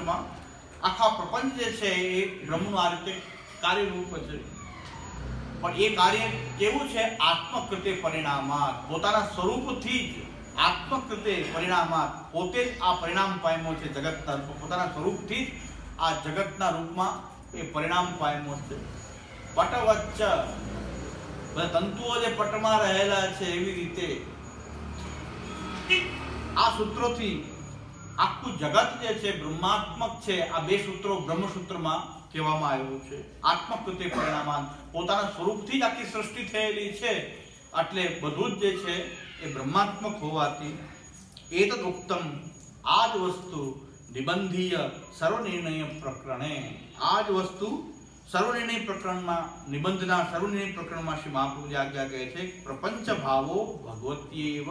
પ્રપંચમાં આખા પ્રપંચ જે છે એ બ્રહ્મનું આ રીતે કાર્યરૂપ છે. પણ એ કાર્ય કેવું છે? આત્મકૃતે પરિણામાત, પોતાના સ્વરૂપથી જ આત્મકૃતે પરિણામાત, પોતે જ આ પરિણામ પામ્યો છે જગતના રૂપમાં, પોતાના સ્વરૂપથી જ આ જગતના રૂપમાં એ પરિણામ પામ્યો છે. પટવચ્ચ, બધા તંતુઓ જે પટમાં રહેલા છે એવી રીતે આ સૂત્રોથી આખું જગત જે છે બ્રહ્માત્મક છે. આ બે સૂત્રો બ્રહ્મસૂત્રમાં કહેવામાં આવ્યું છે. આત્મકૃતે પરિણામાન, પોતાના સ્વરૂપથી જ આખી સૃષ્ટિ થયેલી છે, એટલે બધું જ જે છે એ બ્રહ્માત્મક હોવાથી એતદ ઉક્તમ, આ જ વસ્તુ નિબંધીય સર્વનિર્ણય પ્રકરણે, આ જ વસ્તુ સર્વનિર્ણય પ્રકરણમાં, નિબંધના સર્વનિર્ણય પ્રકરણમાં શ્રી મહાપ્રભુજી આજ્ઞા કહે છે પ્રપંચ ભાવો ભગવત્યેવ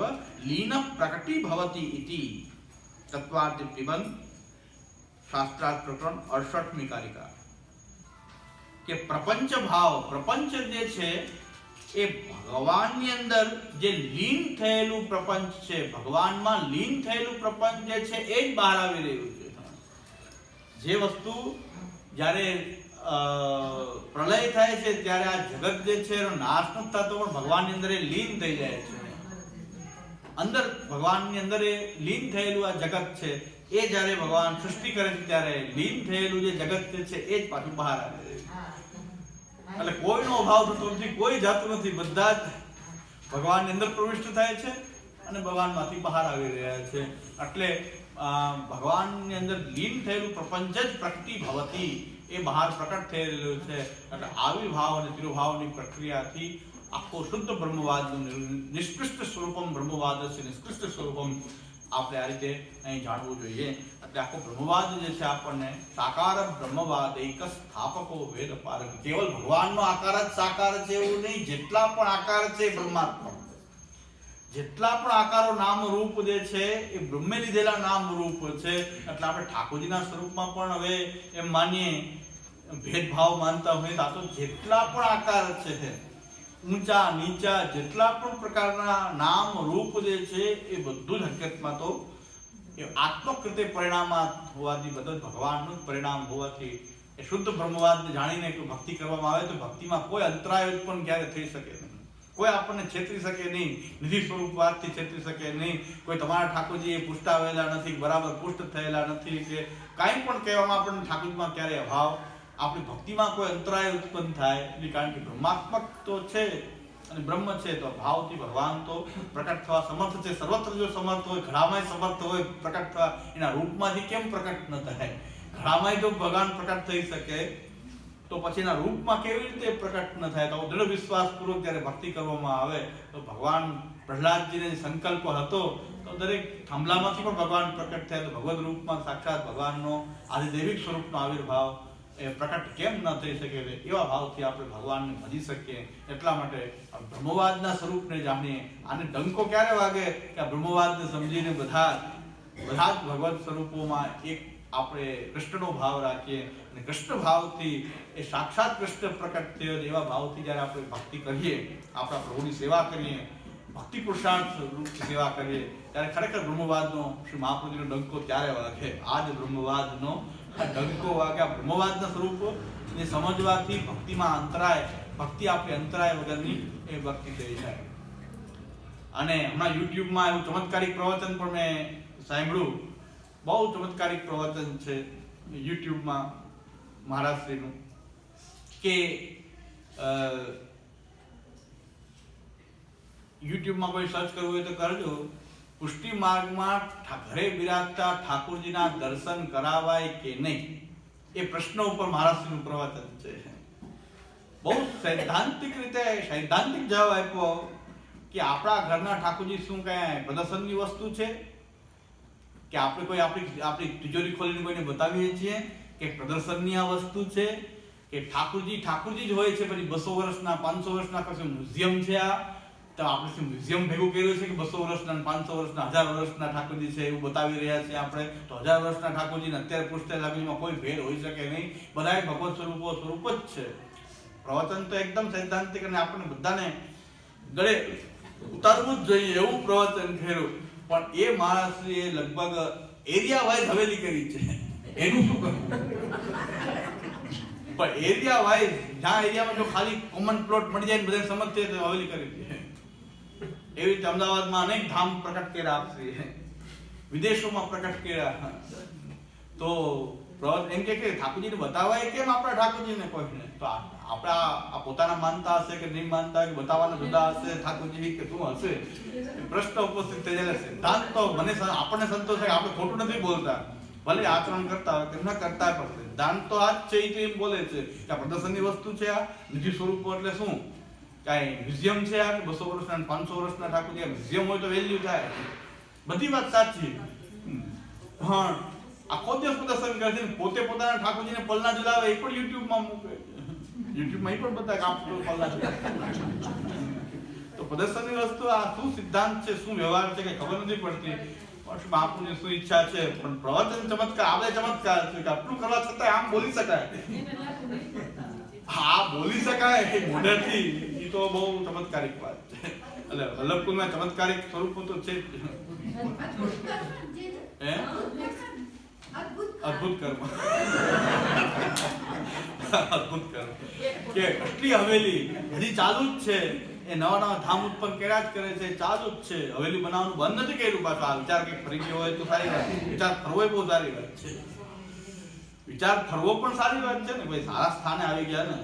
લીન પ્રકટી ભવતી ઇતિ તત્વાર્થ નિબંધ શાસ્ત્રાર્થ પ્રકરણ 68મી કારિકા. કે પ્રપંચ ભાવ, પ્રપંચ જે છે એ ભગવાનની અંદર જે લીન થયેલું પ્રપંચ છે, ભગવાનમાં લીન થયેલું પ્રપંચ જે છે એ જ બહાર આવી રહ્યું છે. જે વસ્તુ જ્યારે પ્રલય થાય છે ત્યારે આ જગત જે છે એનો નાશ નથી થતો, પણ ભગવાનની અંદર એ લીન થઈ જાય છે. અંદર ભગવાનની અંદર એ લીન થયેલું આ જગત છે એ જ્યારે ભગવાન સૃષ્ટિ કરે છે ત્યારે લીન થયેલું જે જગત છે એ જ પાછું બહાર આવે છે. એટલે કોઈનો અભાવ થતો નથી, કોઈ જાતું નથી, બધા જ ભગવાનની અંદર પ્રવિષ્ટ થાય છે અને ભગવાનમાંથી બહાર આવી રહ્યા છે. એટલે ભગવાનની અંદર લીન થયેલું પ્રપંચ જ પ્રકટી ભવતી, એ બહાર પ્રકટ થઈ રહ્યું છે. એટલે આવિર્ભાવ અને તિરુભાવની પ્રક્રિયાથી આખો શુદ્ધ બ્રહ્મવાદનું નિષ્કૃષ્ટ સ્વરૂપમ બ્રહ્મવાદસ્ય નિષ્કૃષ્ટ સ્વરૂપમ આપણે આ રીતે અહીં જાણવું જોઈએ. એટલે આખો બ્રહ્મવાદ જે છે આપણને સાકાર બ્રહ્મવાદ એક સ્થાપકો વેદ પારક, કેવલ ભગવાનનો આકાર જ સાકાર છે એવું નહીં, જેટલા પણ આકાર છે બ્રહ્માત્મક, જેટલા પણ આકારો નામ રૂપ જે છે એ બ્રહ્મે લીધેલા નામ રૂપ છે. એટલે આપણે ઠાકોરજીના સ્વરૂપમાં પણ હવે એમ માનીએ, ભેદભાવ માનતા હોય તો જેટલા પણ આકાર છે, ઊંચા નીચા જેટલા પણ પ્રકારના નામ રૂપ જે છે એ બધું જ હકીકતમાં તો એ આત્મકૃતે પરિણામાત હોવાથી, બધા ભગવાનનું પરિણામ હોવાથી એ શુદ્ધ બ્રહ્મવાદને જાણીને ભક્તિ કરવામાં આવે તો ભક્તિમાં કોઈ અંતરાય ઉત્પન્ન ક્યારે થઈ શકે નહીં, કોઈ આપણને છેતરી શકે નહીં, નિધિ સ્વરૂપ વાતથી છેતરી શકે નહીં, કોઈ તમારા ઠાકોરજી એ પુષ્ટ આવેલા નથી, બરાબર પુષ્ટ થયેલા નથી, કે કાંઈ પણ કહેવામાં આપણને ઠાકોરજીમાં ક્યારે અભાવ, આપણી ભક્તિમાં કોઈ અંતરાય ઉત્પન્ન થાય એટલે, કારણ કે બ્રહ્માત્મક તો છે અને બ્રહ્મ છે તો ભાવથી ભગવાન તો પ્રકટ થવા સમર્થ છે. સર્વત્ર જો સમર્થ હોય, ઘડામાં સમર્થ હોય પ્રકટ થવા, એના રૂપમાંથી કેમ પ્રકટ ન થાય? ઘડામાં જો ભગવાન પ્રકટ થઈ શકે તો પછી એના રૂપમાં કેવી રીતે પ્રકટ ન થાય? તો દૃઢ વિશ્વાસપૂર્વક જ્યારે ભક્તિ કરવામાં આવે તો ભગવાન પ્રહલાદજીને સંકલ્પ હતો તો દરેક થાંભલામાંથી પણ ભગવાન પ્રકટ થયા, તો ભગવદ રૂપમાં સાક્ષાત ભગવાનનો આદિદૈવિક સ્વરૂપનો આવિર્ભાવ એ પ્રકટ કેમ ન થઈ શકે? એવા ભાવથી આપણે ભગવાનને ભજી શકીએ. એટલા માટે બ્રહ્મવાદના સ્વરૂપને જાણીએ. આને ડંકો ક્યારે વાગે કે આ બ્રહ્મવાદને સમજીને બધા જ ભગવત સ્વરૂપોમાં એક આપણે કૃષ્ણનો ભાવ રાખીએ અને કૃષ્ણ ભાવથી એ સાક્ષાત કૃષ્ણ પ્રકટ થયો એવા ભાવથી જ્યારે આપણે ભક્તિ કરીએ, આપણા પ્રભુની સેવા કરીએ, ભક્તિ પુરુષાર્થ રૂપની સેવા કરીએ, ત્યારે ખરેખર બ્રહ્મવાદનો શ્રી મહાપ્રભુજીનો ડંકો ત્યારે વાગે. આ જ બ્રહ્મવાદનો ડંકો વાગે. આ બ્રહ્મવાદના સ્વરૂપોને સમજવાથી ભક્તિમાં અંતરાય, ભક્તિ આપણી અંતરાય વગરની એ ભક્તિ થઈ જાય. અને હમણાં યુટ્યુબમાં એવું ચમત્કારિક પ્રવચન પણ મેં સાંભળ્યું, બહુ ચમત્કારિક પ્રવચન છે યુટ્યુબમાં મહારાજશ્રીનું, કે યુટ્યુબમાં કોઈ સર્ચ કરવું હોય તો કરજો. પુષ્ટિ માર્ગમાં ઘરે બિરાજતા ઠાકોરજીના દર્શન કરાવાય કે નહીં, એ પ્રશ્ન ઉપર મહારાજશ્રીનું પ્રવચન છે. બહુ સૈદ્ધાંતિક રીતે સૈદ્ધાંતિક જવાબ આપ્યો કે આપણા ઘરના ઠાકોરજી શું કઈ પ્રદર્શનની વસ્તુ છે કે આપણે કોઈ આપણી તિજોરી ખોલીને કોઈને બતાવીએ છીએ કે પ્રદર્શનની આ વસ્તુ છે, કે ઠાકોરજી જ હોય છે, પછી 200 વર્ષના 500 વર્ષના કશું મ્યુઝિયમ છે? આ તો આપણે શું મ્યુઝિયમ ભેગું કર્યું છે કે 200 વર્ષના 500 વર્ષના 1000 વર્ષના ઠાકોરજી છે એવું બતાવી રહ્યા છે આપણે? તો 1000 વર્ષના ઠાકોરજીને અત્યારે પૂછતા ઠાકોરજીમાં કોઈ ભેદ હોઈ શકે નહીં, બધા ભગવત સ્વરૂપ જ છે. પ્રવચન તો એકદમ સૈદ્ધાંતિક અને આપણને બધાને ગળે ઉતારવું જ જોઈએ એવું પ્રવચન કર્યું. પણ એ મહારાજશ્રીએ લગભગ એરિયા વાઇઝ હવેલી કરી છે. એનું શું કરવું? પણ એરિયા વાઇઝ જ્યાં એરિયામાં જો ખાલી કોમન પ્લોટ મળી જાય ને બધા સમજશે તો હવેલી કરી દે. એવી રીતે અમદાવાદમાં અનેક ધામ પ્રકટ કર્યા આપશે, વિદેશોમાં પ્રકટ કર્યા. તો એમ કે ઠાકોરજીને બતાવાય કેમ આપણા ઠાકોરજીને કોઈને? તો આપણા પોતાના માનતા હશે કે નહીં માનતા, કે બતાવવાના જુદા હશે ઠાકોરજી કે શું હશે, પ્રશ્ન ઉપસ્થિત થઈ જાય. સિદ્ધાંત તો મને આપણને સંતોષ થાય, આપણે ખોટું નથી બોલતા, ભલે આચરણ કરતા હોય કે ન કરતા પણ સિદ્ધાંત તો આ જ છે. એ તો એમ બોલે છે કે આ પ્રદર્શનની વસ્તુ છે, આ નિજી સ્વરૂપો એટલે શું કાંઈ મ્યુઝિયમ છે આ, કે 200 વર્ષના 500 વર્ષના ઠાકોરજી મ્યુઝિયમ હોય તો વેલ્યુ થાય. બધી વાત સાચી, પણ આખો દિવસ પ્રદર્શન કરે છે, પોતે પોતાના ઠાકોરજીને પલના ઝુલાવે એ પણ યુટ્યુબમાં મૂકે. યુટ્યુબમાં એ પણ બધા કામ પલના ઝુલાવે. તો પ્રદર્શનની વસ્તુ આ શું સિદ્ધાંત છે, શું વ્યવહાર છે કે ખબર નથી પડતી. પણ બાપુની શું ઈચ્છા છે, પણ પ્રવચન ચમત્કાર આપણે ચમત્કાર છે કે આટલું કરવા છતાં આમ બોલી શકાય. હા બોલી શકાય એ મોઢેથી, એ તો બહુ ચમત્કારિક વાત છે. એટલે વલ્લભકુંજમાં ચમત્કારિક સ્વરૂપો તો છે જ. અદ્ભુત કર્મ, અદ્ભુત કર્મ કે આટલી હવેલી હજી ચાલુ જ છે. એ નવા નવા ધામ ઉત્પન્ન કર્યા જ કરે છે, ચાલુ જ છે. હવેલી બનાવવાનું બંધ નથી કર્યું. પાછું આ વિચાર કંઈક ફરી ગયો હોય તો સારી વાત, વિચાર ફરવો એ બહુ સારી વાત છે. વિચાર ફરવો પણ સારી વાત છે ને ભાઈ. સારા સ્થાને આવી ગયા ને,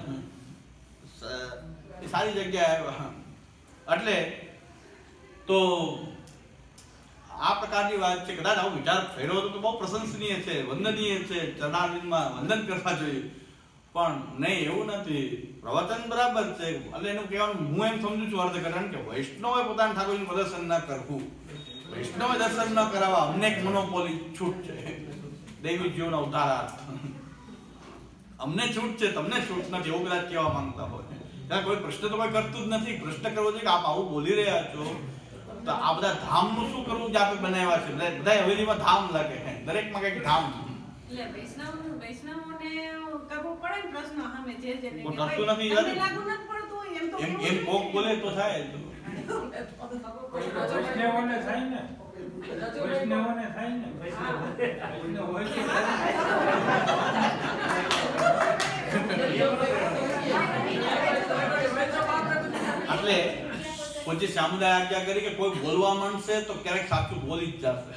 એ સારી જગ્યાએ આવ્યા. એટલે તો આ પ્રકારની વાત છે. કદાચ આવો વિચાર ફેરવો તો બહુ પ્રશંસનીય છે, વંદનીય છે, ચરણારવિંદમાં વંદન કરવા જોઈએ. પણ નહીં, એવું નથી. પ્રવચન બરાબર છે. એટલે એનું કહેવાનું હું એમ સમજુ છું અર્થઘટન કે વૈષ્ણવે પોતાના ઠાકોરજીનું પ્રદર્શન ન કરવું, વૈષ્ણવે દર્શન ન કરાવવા, અમને એક મોનોપોલી છૂટ છે દૈવી જીવના ઉદ્ધારાર્થ. અમને છૂટ છે, તમને છૂટ નથી, એવું કદાચ કહેવા માંગતા હોય. ત્યાં કોઈ પ્રશ્ન તો કોઈ કરતું જ નથી. પ્રશ્ન કરવો છે કે આપ આવું બોલી રહ્યા છો તો આ બધા ધામનું શું કરવું જે આપણે બનાવ્યા છે? બધા હવેલીમાં ધામ લાગે છે, દરેકમાં કંઈક ધામ. એટલે વૈષ્ણવોને કરવું પડે ને પ્રશ્ન સામે જે કોઈ કરતું નથી. લાગુ નથી પડતું એમ તો એમ કોક બોલે તો થાય. વૈષ્ણવોને થાય ને, વૈષ્ણવોને થાય ને, વૈષ્ણવ હોય કે એટલે પછી સામુદાય આજ્ઞા કરી કે કોઈ બોલવા માંડશે તો ક્યારેક સાચું બોલી જ જશે.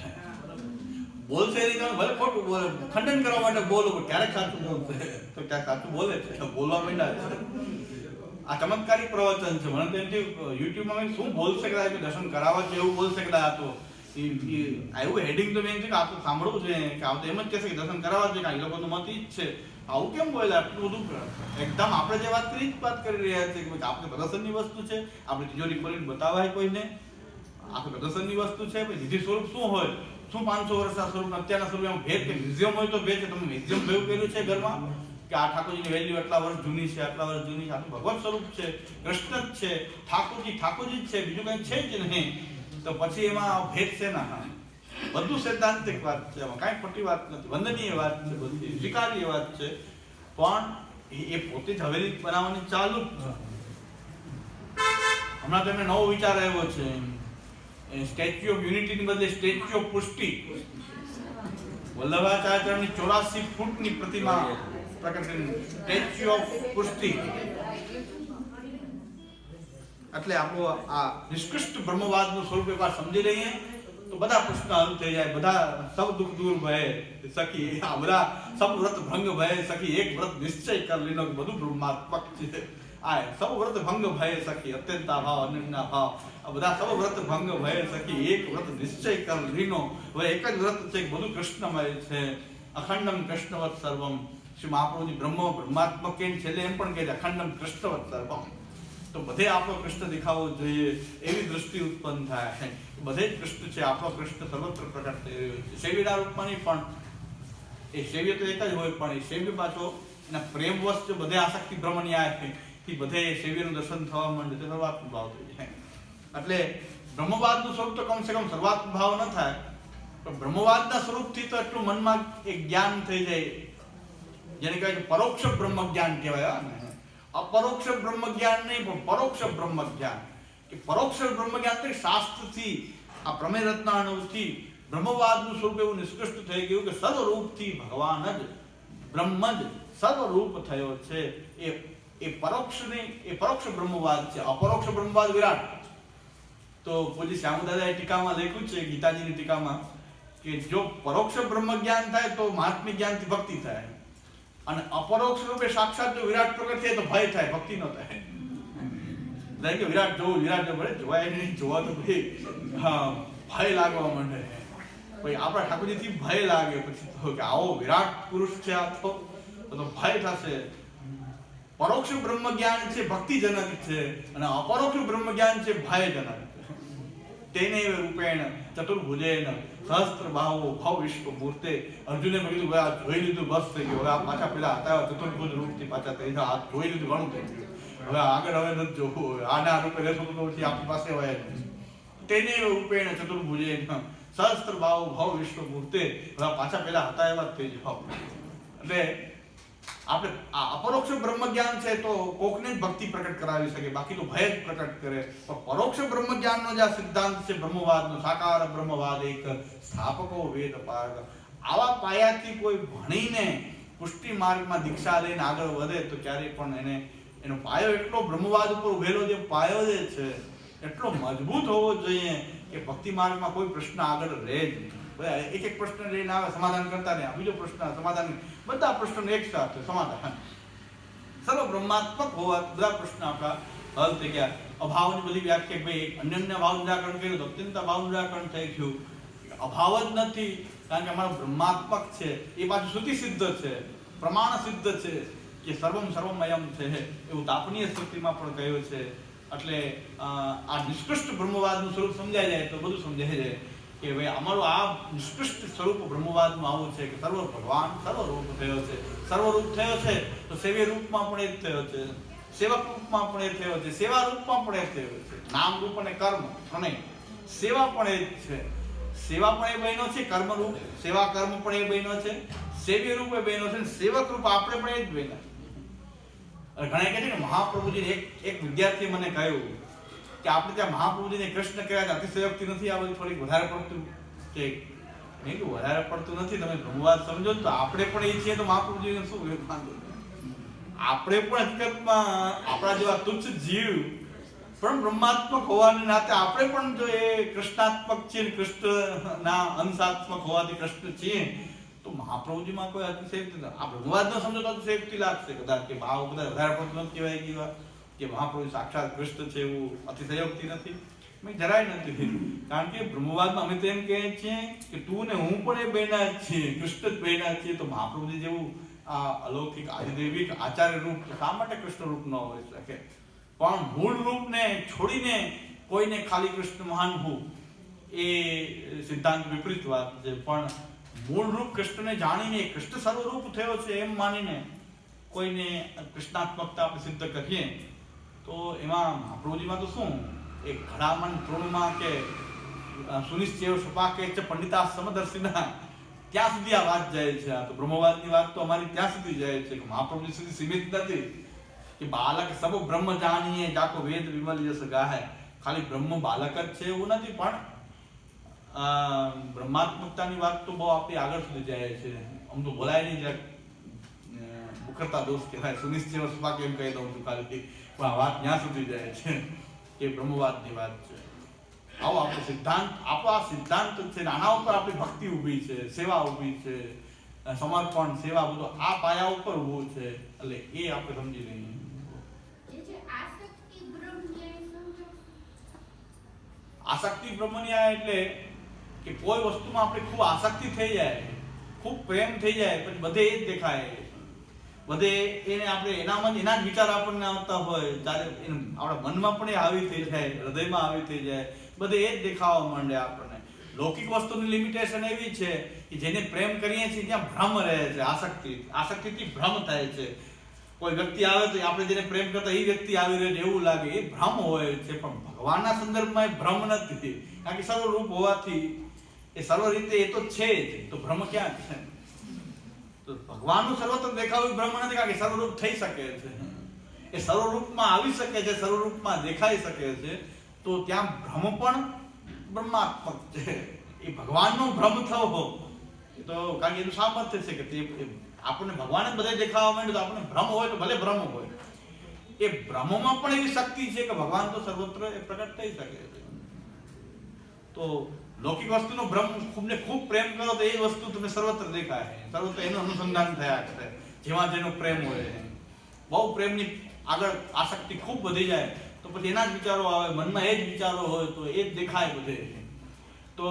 બોલશે એ રીતે ભલે ખોટું બોલે, ખંડન કરવા માટે બોલો, ક્યારેક સાચું બોલશે તો ક્યાંક સાચું બોલે છે, બોલવા માંડ્યા છે. આ ચમત્કારિક પ્રવચન છે. મને તો એમથી યુટ્યુબમાં શું બોલશે કદાચ દર્શન કરાવવા છે એવું બોલશે કદાચ. તો એવું હેડિંગ તો મેં છે કે આ તો સાંભળવું જોઈએ, કે આ તો એમ જ કહેશે કે દર્શન કરાવવા જોઈએ, કે એ લોકો તો મત ઈ જ છે. આવું કેમ બોલે? આટલું બધું એકદમ આપણે જે વાત કરી વાત કરી રહ્યા છે કે આપણે પ્રદર્શનની વસ્તુ છે, આપણે તિજોરી ખોલીને બતાવાય કોઈને. આપણે પ્રદર્શનની વસ્તુ છે. નિધિ સ્વરૂપ શું હોય? શું 500 વર્ષના સ્વરૂપ અત્યારના સ્વરૂપ ભેદ કે મ્યુઝિયમ હોય તો ભેદ છે. તમે મ્યુઝિયમ ભેગું કર્યું છે ઘરમાં કે આ ઠાકોરજીની વેલ્યુ આટલા વર્ષ જૂની છે, આટલા વર્ષ જૂની છે. આ ભગવત સ્વરૂપ છે, કૃષ્ણ જ છે, ઠાકોરજી જ છે, બીજું કંઈ છે જ નહીં. તો પછી એમાં ભેદ છે ના. બધું સૈદ્ધાંતિક વાત છે, એમાં કાંઈ ખોટી વાત નથી, વંદનીય વાત છે, બધી સ્વીકાર્ય વાત છે. પણ એ પોતે જ હવેલી બનાવવાની ચાલુ જ છે. હમણાં તો એમને નવો વિચાર આવ્યો છે, સ્ટેચ્યુ ઓફ યુનિટીની બદલે સ્ટેચ્યુ ઓફ પુષ્ટિ. વલ્લભાચાર્યની 84 ફૂટની પ્રતિમા પ્રકટ, સ્ટેચ્યુ ઓફ પુષ્ટિ. એટલે આપણો આ નિષ્કૃષ્ટ બ્રહ્મવાદનું સ્વરૂપ એકવાર સમજી લઈએ તો બધા પ્રશ્ન હલ થઈ જાય. બધા સબ દુઃખ દૂર ભય સખી, આ બધા સબ વ્રત ભંગ ભય સખી, એક વ્રત નિશ્ચય કર લીનો. બધું બ્રહ્માત્મક છે. આ સબ વ્રત ભંગ ભય સખી, અત્યંતા ભાવ, અનન્ય ભાવ. આ બધા સબ વ્રત ભંગ ભય સખી, એક વ્રત નિશ્ચય કર લીનો. હવે એક જ વ્રત છે કે બધું કૃષ્ણમય છે. અખંડમ કૃષ્ણવત સર્વમ. શ્રી મહાપ્રભુજી બ્રહ્માત્મક કે છેલ્લે એમ પણ કહે છે અખંડમ કૃષ્ણવત સર્વમ. તો બધે આપણો કૃષ્ણ દેખાવો જોઈએ એવી દૃષ્ટિ ઉત્પન્ન થાય. બધે જ કૃષ્ણ છે, આપણો કૃષ્ણ સર્વત્ર પ્રકટ થઈ રહ્યો છે. સેવીના રૂપમાં નહીં, પણ એ સેવ્ય તો એક જ હોય, પણ એ સેવ્ય પાછો એના પ્રેમવશ જો બધે આસક્તિ ભ્રમણી આવે કે બધે સેવ્યનું દર્શન થવા માંડે તો સર્વાત્મ ભાવ થઈ જાય. એટલે બ્રહ્મવાદનું સ્વરૂપ તો કમસે કમ સર્વાત્મ ભાવ ન થાય, પણ બ્રહ્મવાદના સ્વરૂપથી તો એટલું મનમાં એક જ્ઞાન થઈ જાય જેને કહેવાય છે પરોક્ષ બ્રહ્મ જ્ઞાન કહેવાય. અપરોક્ષ બ્રહ્મ જ્ઞાન નહીં, પણ પરોક્ષ બ્રહ્મ જ્ઞાન. કે પરોક્ષ બ્રહ્મ જ્ઞાન શાસ્ત્રથી, આ પ્રમેય રત્નાનુથી બ્રહ્મવાદનું સ્વરૂપ એવું નિષ્કૃષ્ટ થઈ ગયું કે સર્વરૂપથી ભગવાન જ બ્રહ્મ જ સર્વરૂપ થયો છે. એ પરોક્ષ બ્રહ્મવાદ છે. અપરોક્ષ બ્રહ્મવાદ વિરાટ. તો પૂજ્ય શ્યામદાદાએ ટીકામાં લખ્યું છે, ગીતાજીની ટીકામાં, કે જો પરોક્ષ બ્રહ્મ જ્ઞાન થાય તો મહાત્મ્ય જ્ઞાનથી ભક્તિ થાય, અને અપરોક્ષ રૂપે સાક્ષાત જો વિરાટ પ્રગટ થાય તો ભય થાય, ભક્તિ ન થાય. કે વિરાટ જોવું જોવાય નહીં, જોવા તો ભાઈ ભય લાગવા માંડે. ભાઈ આપણા ઠાકોરજીથી ભય લાગે પછી તો કે આવો વિરાટ પુરુષ છે આ તો ભય થશે. પરોક્ષ બ્રહ્મ જ્ઞાન છે ભક્તિજનક છે, અને અપરોક્ષ બ્રહ્મ જ્ઞાન છે ભયજનક. તેને રૂપેણ ચતુર્ભુજેન સહસ્ત્રબાહુ ભવ વિશ્વ મૂર્તે. અર્જુને કીધું આ જોઈ લીધું બસ થઈ ગયું, હવે આ પાછા પેલા હતા ચતુર્ભુજ રૂપથી પાછા થઈ ગયા, આ જોઈ લીધું ઘણું થઈ ગયું, હવે આગળ નથી જોવું, આના રૂપે રહેશું તો પછી આપણી પાસે હોય. તેને રૂપેણ ચતુર્ભુજેન સહસ્ત્રબાહુ ભવ વિશ્વ મૂર્તે. હવે પાછા પેલા હતા એવા જ થઈ જાવ. એટલે આપણે આ અપરોક્ષ બ્રહ્મ જ્ઞાન છે તો કોકને જ ભક્તિ પ્રકટ કરાવી શકે, બાકી તો ભય જ પ્રકટ કરે. પણ પરોક્ષ બ્રહ્મ જ્ઞાનનો જે સિદ્ધાંત છે બ્રહ્મવાદનો, સાકાર બ્રહ્મવાદ એક સ્થાપકો વેદ પારગ. આવા પાયાથી કોઈ ભણીને પુષ્ટિ માર્ગમાં દીક્ષા લઈને આગળ વધે તો ક્યારેય પણ એનો પાયો એટલો બ્રહ્મવાદ ઉપર ઉભેલો જે પાયો જે છે એટલો મજબૂત હોવો જોઈએ કે ભક્તિ માર્ગમાં કોઈ પ્રશ્ન આગળ રહે જ નહીં. એક પ્રશ્ન લઈને આવે, સમાધાન કરતા નહીં, બીજો પ્રશ્ન સમાધાન, બધા પ્રશ્નો એક સાથે સમાધાન. સર્વ બ્રહ્માત્મક હોવા બધા પ્રશ્ન આપણા હલ થઈ ગયા. અભાવની બધી વ્યાખ્યા, ભાઈ અન્યન્ય ભાવ નિરાકરણ કર્યું તો અત્યંત ભાવ નિરાકરણ થઈ ગયું. અભાવ જ નથી, કારણ કે અમારો બ્રહ્માત્મક છે, એ પાછું શ્રુતિ સિદ્ધ છે, પ્રમાણ સિદ્ધ છે કે સર્વમયમ છે, એવું તાપનીય સ્મૃતિમાં પણ કહ્યું છે. એટલે આ નિષ્કૃષ્ટ બ્રહ્મવાદનું સ્વરૂપ સમજાય જાય તો બધું સમજાય જાય કે ભાઈ અમારું આ નિષ્કૃષ્ટ સ્વરૂપ બ્રહ્મવાદનું આવું છે કે સર્વ ભગવાન સર્વરૂપ થયો છે. સર્વરૂપ થયો છે તો સેવ્ય રૂપમાં પણ એ જ થયો છે, સેવક રૂપમાં પણ એ થયો છે, સેવા રૂપમાં પણ એ થયો છે. નામ રૂપ અને કર્મ ત્રણેય. સેવા પણ એ જ છે, સેવા પણ એ બહેનો છે, કર્મ રૂપ સેવા કર્મ પણ એ બહેનો છે, સેવ્ય રૂપ એ બહેનો છે, સેવક રૂપ આપણે પણ એ જ બહેના. ઘણા કહે છે કે મહાપ્રભુજીને એક વિદ્યાર્થીએ મને કહ્યું કે આપણે ત્યાં મહાપ્રભુજીને કૃષ્ણ કહેવાય અતિશયોક્તિ નથી, આ બધું થોડીક વધારે પડતું કે નહીં, વધારે પડતું નથી. તમે બ્રહ્મવાદ સમજો તો આપણે પણ એ છીએ તો મહાપ્રભુજીને શું વાંધો? આપણે પણ હકીકતમાં આપણા જેવા તુચ્છ જીવ પણ બ્રહ્માત્મક હોવાને નાતે આપણે પણ જો એ કૃષ્ણાત્મક છીએ, કૃષ્ણના અંશાત્મક હોવાથી કૃષ્ણ છીએ, તો મહાપ્રભુજીમાં કોઈ અતિશયોક્તિ નથી. આ બ્રહ્મવાદ ન સમજો તો અતિશયોક્તિ લાગશે કદાચ કે ભાવ કદાચ વધારે પડતું નથી કહેવાય ગયું કે મહાપ્રભુ સાક્ષાત કૃષ્ણ છે, એવું અતિશયોક્તિ નથી, જરાય નથી. કારણ કે બ્રહ્મવાદમાં અમે તો એમ કહીએ છીએ કે તું ને હું પણ એ બહેના જ છીએ, કૃષ્ણ જ બહેના છીએ. તો મહાપ્રભુજી જેવું આ અલૌકિક આદિદેવિક આચાર્ય રૂપ શા માટે કૃષ્ણ રૂપ ન હોઈ શકે? પણ મૂળ રૂપને છોડીને કોઈને ખાલી કૃષ્ણ મહાન હું એ સિદ્ધાંત વિપરીત વાત છે. પણ મૂળ રૂપ કૃષ્ણને જાણીને કૃષ્ણ સર્વરૂપ થયો છે એમ માનીને કોઈને કૃષ્ણાત્મકતા આપણે સિદ્ધ કરીએ તો એમાં મહાપ્રભુજીમાં તો શું એક ઘડામણ તૃણમાં કે સુનિશ્ચય સપાકે છે પંડિતા સમદર્શિના, ત્યાં સુધી આ વાત જાય છે. આ તો બ્રહ્મવાદની વાત તો અમારી ત્યાં સુધી જાય છે કે મહાપ્રભુજી સુધી સીમિત નથી કે બાલક સબ બ્રહ્મ જાણીએ જાકો વેદ વિમલ યસ ગાહે. ખાલી બ્રહ્મ બાલક જ છે એવું નથી, પણ બ્રહ્માત્મકતાની વાત તો બહુ આપણી આગળ સુધી જાય છે. આમ તો બોલાય નહીં, જાય મુખરતા દોષ કહેવાય, સુનિશ્ચય સપાકે એમ કહી દઉં છું ખાલી, પણ આ વાત ત્યાં સુધી જાય છે કે બ્રહ્મવાદની વાત છે. આવો આપણો સિદ્ધાંત, આપણા સિદ્ધાંત છે, આના ઉપર આપણી ભક્તિ ઊભી છે, સેવા ઊભી છે, સમર્પણ સેવા બધું આ પાયા ઉપર ઊભું છે. એટલે એ આપણે સમજી લઈએ. આસક્તિ બ્રહ્મન્યાય એટલે કે કોઈ વસ્તુમાં આપણે ખૂબ આસક્તિ થઈ જાય, ખૂબ પ્રેમ થઈ જાય, પછી બધે એ જ દેખાય, બધે એને આપણે એના જ વિચાર આપણને આવતા હોય, ત્યારે આપણા મનમાં પણ એ આવી થઈ જાય, હૃદયમાં આવી થઈ જાય, બધે એ જ દેખાવા માંડે આપણને. લૌકિક વસ્તુની લિમિટેશન એવી છે કે જેને પ્રેમ કરીએ છીએ ત્યાં ભ્રમ રહે છે, આસક્તિથી ભ્રમ થાય છે. કોઈ વ્યક્તિ આવે તો આપણે જેને પ્રેમ કરતા એ વ્યક્તિ આવી રહ્યો છે એવું લાગે, એ ભ્રમ હોય છે. પણ ભગવાનના સંદર્ભમાં એ ભ્રમ નથી, કારણ કે સર્વરૂપ હોવાથી એ સર્વ રીતે એ તો છે જ, તો ભ્રમ ક્યાં છે? તો ભગવાનનું સર્વત્ર દેખાવું ભ્રમ નથી, કારણ કે સર્વરૂપ થઈ શકે છે, એ સર્વરૂપમાં આવી શકે છે, સર્વરૂપમાં દેખાઈ શકે છે. તો ત્યાં ભ્રમ પણ બ્રહ્માત્મક છે, એ એ ભગવાનનો ભ્રમ થવો એ તો કારણ કે એનું સામર્થ્ય છે કે તે આપણને ભગવાન જ બધે દેખાવા માંડે તો આપણને ભ્રમ હોય તો ભલે ભ્રમ હોય, એ ભ્રમોમાં પણ એવી શક્તિ છે કે ભગવાન તો સર્વત્ર એ પ્રગટ થઈ શકે છે. તો લૌકિક વસ્તુનો ભ્રમ ખૂબને ખૂબ પ્રેમ કરો તો એ વસ્તુ તમને સર્વત્ર દેખાય, સર્વત્ર એનું અનુસંધાન થયા કરે, જેમાં જેનો પ્રેમ હોય. બહુ પ્રેમની આગળ આસક્તિ ખૂબ વધી જાય તો પછી એના જ વિચારો આવે, મનમાં એ જ વિચારો હોય તો એ જ દેખાય બધે. તો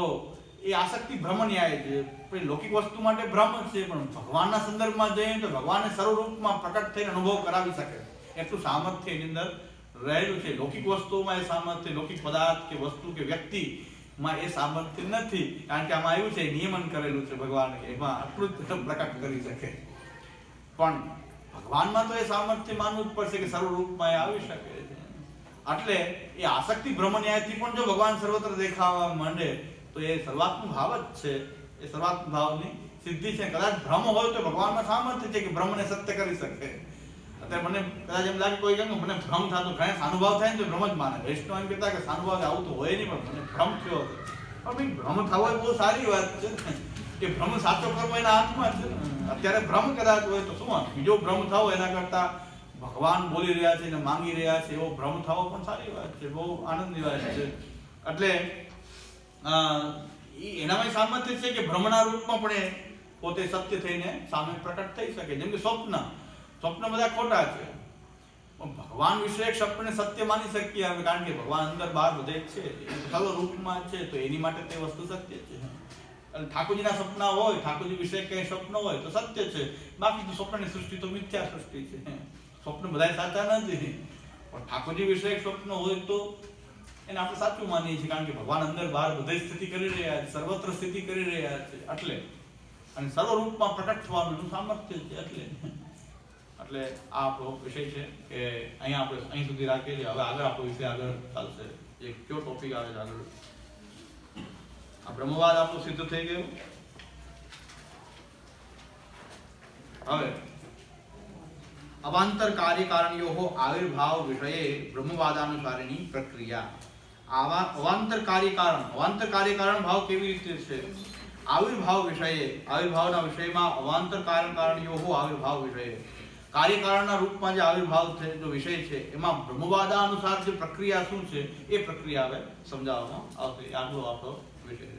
એ આસક્તિ ભ્રમ ન્યાય છે. પછી લૌકિક વસ્તુ માટે ભ્રમ જ છે, પણ ભગવાનના સંદર્ભમાં જઈએ તો ભગવાનને સર્વરૂપમાં પ્રકટ થઈને અનુભવ કરાવી શકે એટલું સામર્થ્ય એની અંદર રહેલું છે. લૌકિક વસ્તુઓમાં એ સામર્થ્ય, લૌકિક પદાર્થ કે વસ્તુ કે વ્યક્તિમાં એ સામર્થ્ય નથી, કારણ કે આમાં આવ્યું છે નિયમન કરેલું છે ભગવાન કે એમાં આટલું જ પ્રકટ કરી શકે. પણ ભગવાનમાં તો એ સામર્થ્ય માનવું જ પડશે કે સર્વરૂપમાં એ આવી શકે છે. એટલે એ આસક્તિ ભ્રમ ન્યાયથી પણ જો ભગવાન સર્વત્ર દેખાવા માંડે તો એ સર્વાત્મ ભાવ જ છે, એ સર્વાત્મ ભાવની સિદ્ધિ છે. કદાચ ભ્રમ હોય તો ભગવાનમાં સામર્થ્ય છે કે ભ્રમને સત્ય કરી શકે. અત્યારે મને કદાચ એમ લાગે કોઈ કહે મને ભ્રમ થતો, ઘણા સાનુભાવ થાય ને તો ભ્રમ જ માને. વૈષ્ણવ એમ કહેતા કે સાનુભાવ આવું તો હોય નહીં, પણ મને ભ્રમ થયો હતો. પણ ભાઈ ભ્રમ થવો એ બહુ સારી વાત છે કે ભ્રમ સાચો કરવો એના હાથમાં છે. અત્યારે ભ્રમ કદાચ હોય તો શું બીજો ભ્રમ થવો એના કરતા ભગવાન બોલી રહ્યા છે ને માંગી રહ્યા છે એવો ભ્રમ થવો પણ સારી વાત છે, બહુ આનંદની વાત છે. એટલે એનામાં સામર્થ્ય છે કે ભ્રમના રૂપમાં પણ એ પોતે સત્ય થઈને સામે પ્રકટ થઈ શકે. જેમ કે સ્વપ્ન બધા ખોટા છે, ભગવાન વિશે સ્વપ્નને સત્ય માની શકીએ અમે, કારણ કે ભગવાન અંદર બહાર બધે છે, સર્વ રૂપમાં છે, તો એની માટે તે વસ્તુ સત્ય છે. અને ઠાકોરજીના સપના હોય, ઠાકોરજી વિશે કઈ સ્વપ્ન હોય તો સત્ય છે, બાકી તો સ્વપ્નની સૃષ્ટિ તો મિથ્યા સૃષ્ટિ છે. સ્વપ્ન બધા સાચા નથી, પણ ઠાકોરજી વિશે સ્વપ્ન હોય તો એને આપણે સાચું માનીએ છીએ, કારણ કે ભગવાન અંદર બહાર બધે સ્થિતિ કરી રહ્યા છે, સર્વત્ર સ્થિતિ કરી રહ્યા છે. એટલે અને સર્વરૂપમાં પ્રકટ થવાનું સામર્થ્ય છે. એટલે આ આપણો વિષય છે કે અહીંયા આપણે અહીં સુધી રાખીએ છીએ. હવે આગળ આપણો વિષય આગળ ચાલશે. એક કયો ટોપિક આવે છે આગળ? આ બ્રહ્મવાદ આપણું સિદ્ધ થઈ ગયું. હવે અવાંતર કાર્યકારણીઓ આવિર્ભાવ વિષયે બ્રહ્મવાદાનુસારીની પ્રક્રિયા. અવાંતર કાર્યકારણ ભાવ કેવી રીતે છે? આવિર્ભાવ વિષયે, આવિર્ભાવના વિષયમાં અવાંતર કાર્યકારણીઓ આવિર્ભાવ વિષયે, કાર્યકારણના રૂપમાં જે આવિર્ભાવ છે જો વિષય છે એમાં બ્રહ્મવાદાનુસાર જે પ્રક્રિયા શું છે એ પ્રક્રિયા હવે સમજાવવામાં આવશે. આટલો આપણો વિષય છે.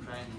Trying